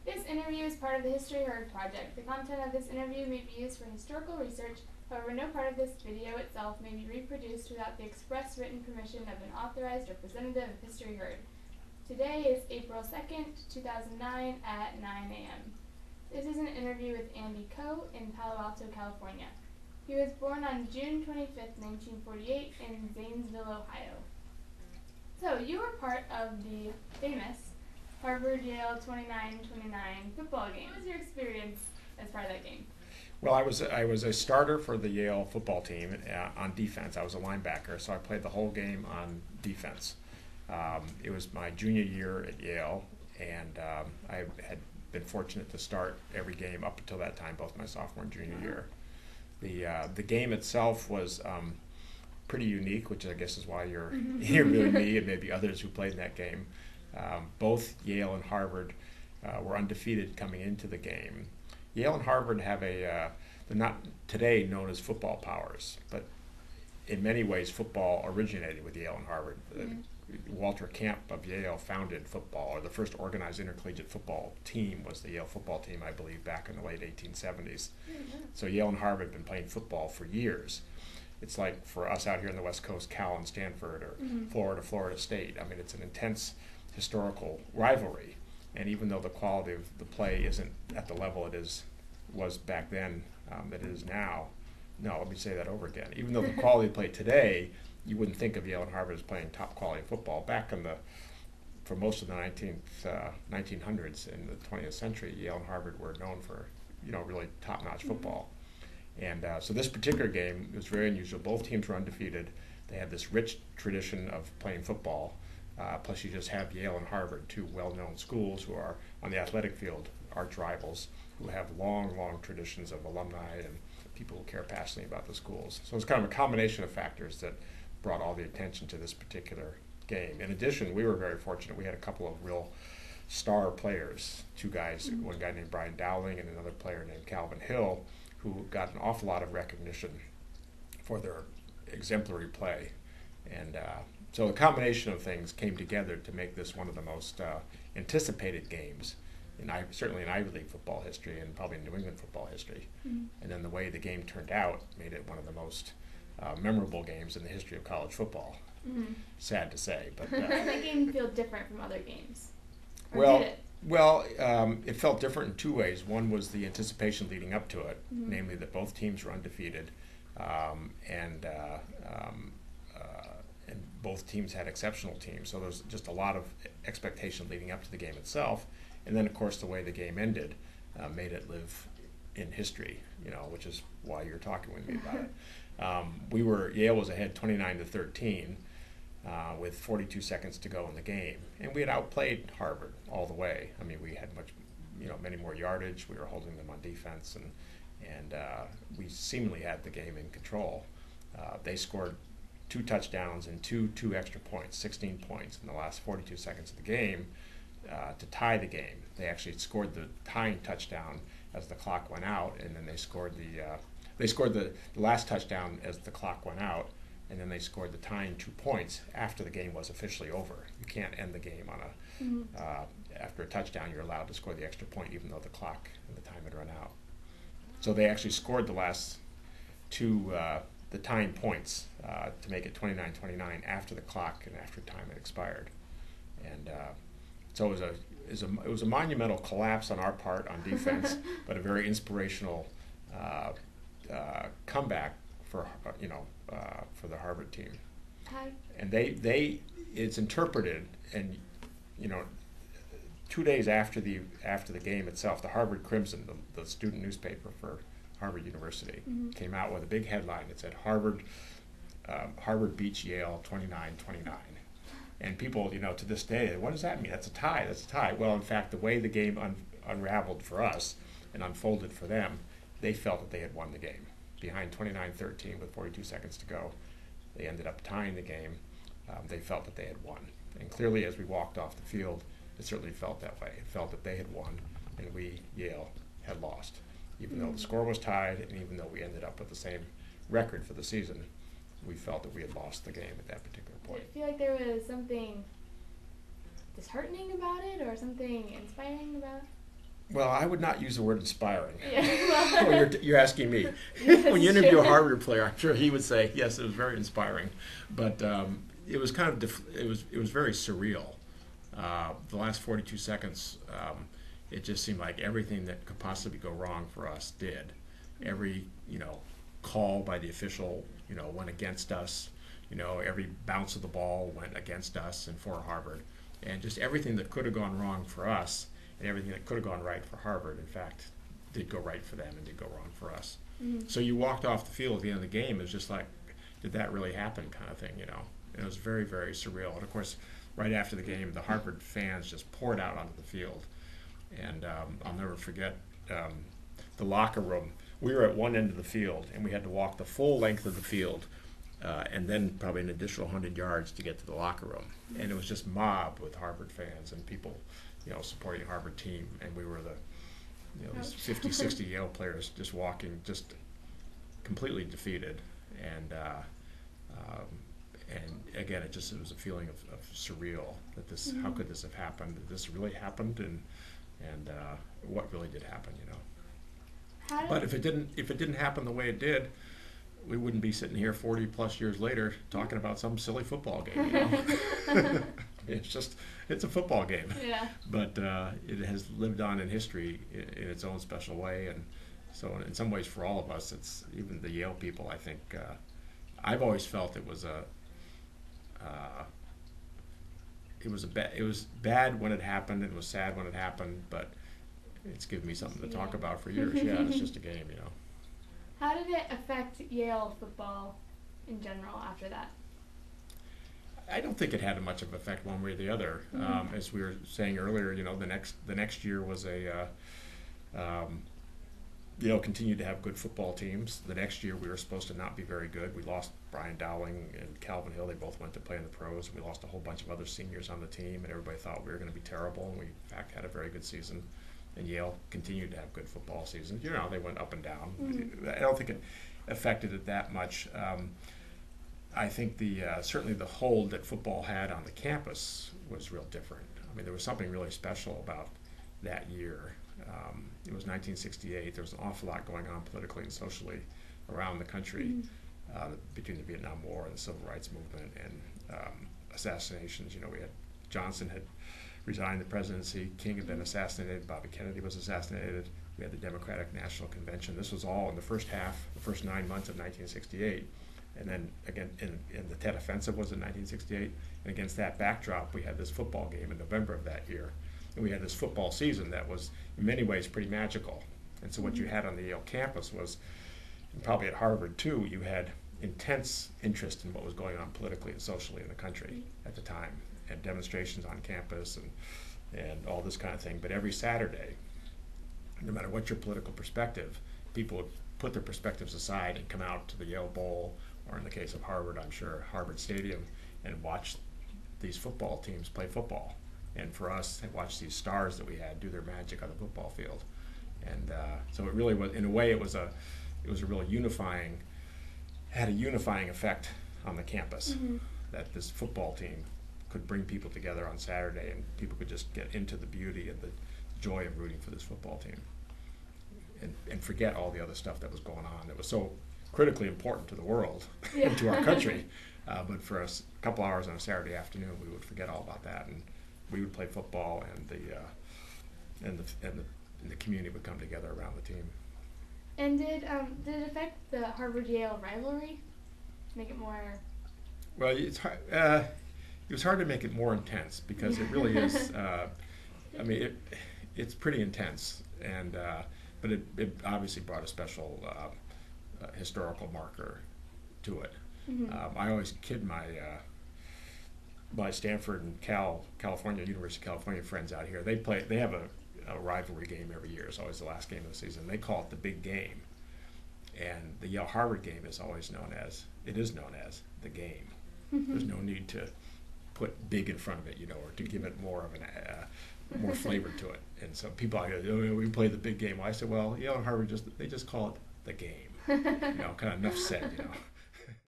This interview is part of the History Heard project. The content of this interview may be used for historical research. However, no part of this video itself may be reproduced without the express written permission of an authorized representative of History Heard. Today is April 2nd, 2009 at 9 a.m. This is an interview with Andy Coe in Palo Alto, California. He was born on June 25th, 1948 in Zanesville, Ohio. So, you were part of the famous Harvard-Yale 29-29 football game. What was your experience as part of that game? Well, I was a starter for the Yale football team on defense. I was a linebacker, so I played the whole game on defense. It was my junior year at Yale, and I had been fortunate to start every game up until that time, both my sophomore and junior year. The game itself was pretty unique, which I guess is why you're interviewing me and maybe others who played in that game. Both Yale and Harvard were undefeated coming into the game. Yale and Harvard have they're not today known as football powers, but in many ways football originated with Yale and Harvard. Walter Camp of Yale founded football, or the first organized intercollegiate football team was the Yale football team, I believe, back in the late 1870s. So Yale and Harvard have been playing football for years. It's like for us out here in the West Coast, Cal and Stanford, or Florida State. I mean, it's an intense historical rivalry, and even though the quality of the play isn't at the level was back then that it is now, no, let me say that over again. Even though the quality of play today, you wouldn't think of Yale and Harvard as playing top quality football. Back for most of the 1900s in the 20th century, Yale and Harvard were known for really top-notch football. And so this particular game was very unusual. Both teams were undefeated. They had this rich tradition of playing football. Plus you just have Yale and Harvard, two well-known schools who are on the athletic field arch rivals, who have long traditions of alumni and people who care passionately about the schools. So it's kind of a combination of factors that brought all the attention to this particular game. In addition, we were very fortunate. We had a couple of real star players, two guys, one guy named Brian Dowling and another player named Calvin Hill, who got an awful lot of recognition for their exemplary play. And so a combination of things came together to make this one of the most anticipated games, certainly in Ivy League football history and probably in New England football history. And then the way the game turned out made it one of the most memorable games in the history of college football. Sad to say, but did the game feel different from other games? Or well, did it? Well, it felt different in two ways. One was the anticipation leading up to it, namely that both teams were undefeated, and both teams had exceptional teams. So there was just a lot of expectation leading up to the game itself. And then, of course, the way the game ended made it live in history, which is why you're talking with me about it. Yale was ahead 29-13 with 42 seconds to go in the game, and we had outplayed Harvard all the way. I mean, we had many more yardage. We were holding them on defense, and we seemingly had the game in control. They scored 2 touchdowns and two extra points, 16 points in the last 42 seconds of the game to tie the game. They actually scored the tying touchdown as the clock went out, and then they scored the last touchdown as the clock went out, and then they scored the tying 2 points after the game was officially over. You can't end the game on after a touchdown. You're allowed to score the extra point even though the clock and the time had run out. So they actually scored the last two the tying points to make it 29-29 after the clock and after time had expired. And so it was a monumental collapse on our part on defense, but a very inspirational comeback for the Harvard team. And it's interpreted, and 2 days after the game itself, the Harvard Crimson, the student newspaper for Harvard University, came out with a big headline that said Harvard beats Yale 29-29. And people, to this day, what does that mean? That's a tie. Well, in fact, the way the game unraveled for us and unfolded for them, they felt that they had won the game. Behind 29-13 with 42 seconds to go, they ended up tying the game. They felt that they had won. And clearly, as we walked off the field, it certainly felt that way. It felt that they had won, and we, Yale, had lost. Even though the score was tied, and even though we ended up with the same record for the season, we felt that we had lost the game at that particular point. Did it feel like there was something disheartening about it or something inspiring about it? Well, I would not use the word inspiring. Yeah, Well, you're asking me. When you interview a Harvard player, I'm sure he would say, yes, it was very inspiring. But it was kind of, it was very surreal. The last 42 seconds, it just seemed like everything that could possibly go wrong for us did. Every, call by the official, went against us. Every bounce of the ball went against us and for Harvard. And just everything that could have gone wrong for us and everything that could have gone right for Harvard, in fact, did go right for them and did go wrong for us. Mm-hmm. So you walked off the field at the end of the game, it was just like, did that really happen kind of thing, And it was very, very surreal. And of course, right after the game, the Harvard fans just poured out onto the field. And I'll never forget the locker room. We were at one end of the field, and we had to walk the full length of the field and then probably an additional 100 yards to get to the locker room. And it was just mobbed with Harvard fans and people, supporting the Harvard team. And we were these 50, 60 Yale players just walking, just completely defeated. And again, it was a feeling of surreal that this, how could this have happened? Did this really happened? And what really did happen, But if it didn't happen the way it did, we wouldn't be sitting here 40 plus years later talking about some silly football game. It's a football game. Yeah. But it has lived on in history in its own special way, and so in some ways for all of us, it's even the Yale people. I think I've always felt it was bad when it happened. It was sad when it happened, but it's given me something to talk about for years. Yeah, it's just a game, How did it affect Yale football in general after that? I don't think it had much of an effect one way or the other. As we were saying earlier, the next year was Yale continued to have good football teams. The next year we were supposed to not be very good. We lost Brian Dowling and Calvin Hill. They both went to play in the pros. We lost a whole bunch of other seniors on the team, and everybody thought we were going to be terrible. And we, in fact, had a very good season. And Yale continued to have good football seasons. They went up and down. I don't think it affected it that much. I think certainly the hold that football had on the campus was real different. I mean, there was something really special about that year. It was 1968. There was an awful lot going on politically and socially around the country between the Vietnam War and the Civil Rights Movement and assassinations. We had Johnson had resigned the presidency, King had been assassinated, Bobby Kennedy was assassinated. We had the Democratic National Convention. This was all in the first 9 months of 1968. And then again, in the Tet Offensive was in 1968. And against that backdrop, we had this football game in November of that year. And we had this football season that was, in many ways, pretty magical. And so what you had on the Yale campus was, and probably at Harvard too, you had intense interest in what was going on politically and socially in the country at the time, and demonstrations on campus and all this kind of thing. But every Saturday, no matter what your political perspective, people would put their perspectives aside and come out to the Yale Bowl, or in the case of Harvard, I'm sure, Harvard Stadium, and watch these football teams play football. And for us, watch these stars that we had do their magic on the football field. And so it really was, in a way, it was a real had a unifying effect on the campus, that this football team could bring people together on Saturday, and people could just get into the beauty and the joy of rooting for this football team and forget all the other stuff that was going on that was so critically important to the world and to our country. But for us, a couple hours on a Saturday afternoon, we would forget all about that, and we would play football, and the community would come together around the team. And did it affect the Harvard-Yale rivalry? Make it more? Well, it's hard. It was hard to make it more intense because it really is. I mean, it's pretty intense, but it obviously brought a special historical marker to it. I always kid my Stanford and California, University of California friends out here. They have a rivalry game every year. It's always the last game of the season. They call it the big game, and the Yale Harvard game is known as the game. There's no need to put big in front of it, or to give it more of more flavor to it. And so people are we play the big game. Well, I said, well, Yale and Harvard they just call it the game. Kind of enough said,